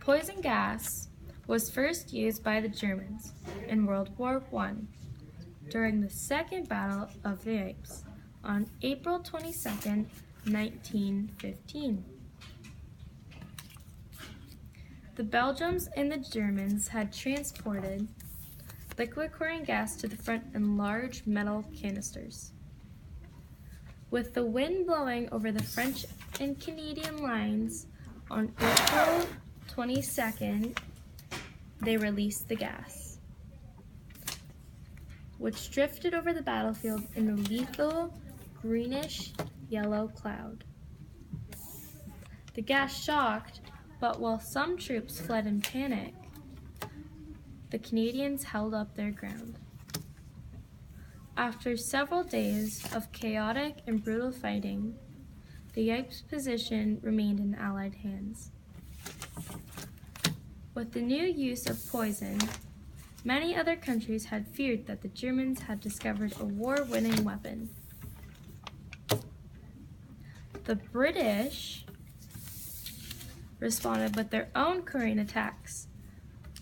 Poison gas was first used by the Germans in World War I during the Second Battle of the Alps on April 22, 1915. The Belgians and the Germans had transported liquid chlorine gas to the front in large metal canisters. With the wind blowing over the French and Canadian lines on April 22nd, they released the gas, which drifted over the battlefield in a lethal greenish-yellow cloud. The gas shocked, but while some troops fled in panic, the Canadians held up their ground. After several days of chaotic and brutal fighting, the Ypres position remained in Allied hands. With the new use of poison, many other countries had feared that the Germans had discovered a war-winning weapon. The British responded with their own chlorine attacks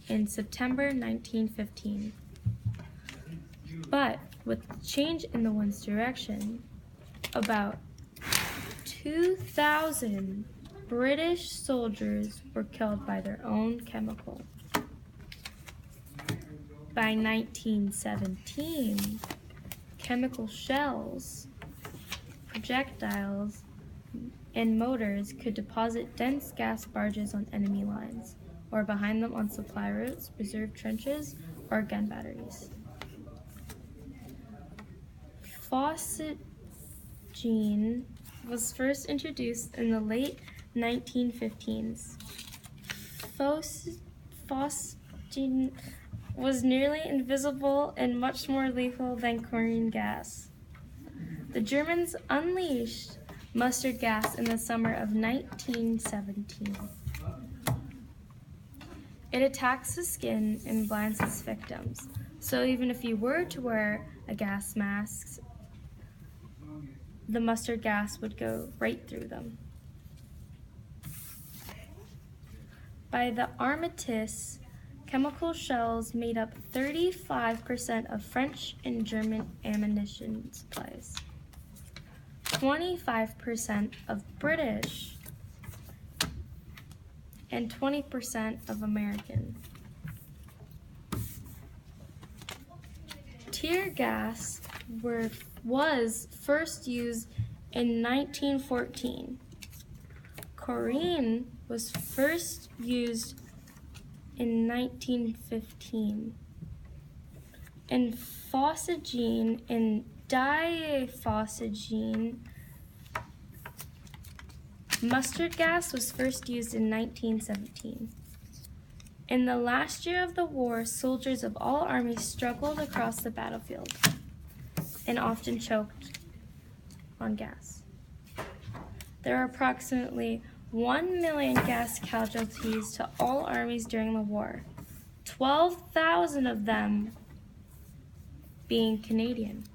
in September 1915. But with the change in the wind's direction, about 2,000 British soldiers were killed by their own chemical. By 1917, chemical shells, projectiles, and motors could deposit dense gas barges on enemy lines, or behind them on supply routes, reserve trenches, or gun batteries. Phosgene was first introduced in the late 1915s. Phosgene was nearly invisible and much more lethal than chlorine gas. The Germans unleashed mustard gas in the summer of 1917. It attacks the skin and blinds its victims, so even if you were to wear a gas mask, the mustard gas would go right through them. By the Armistice, chemical shells made up 35% of French and German ammunition supplies, 25% of British, and 20% of American. Tear gas was first used in 1914. Chlorine was first used in 1915. And phosgene and diphosgene mustard gas was first used in 1917. In the last year of the war, soldiers of all armies struggled across the battlefield and often choked on gas. There are approximately 1 million gas casualties to all armies during the war, 12,000 of them being Canadian.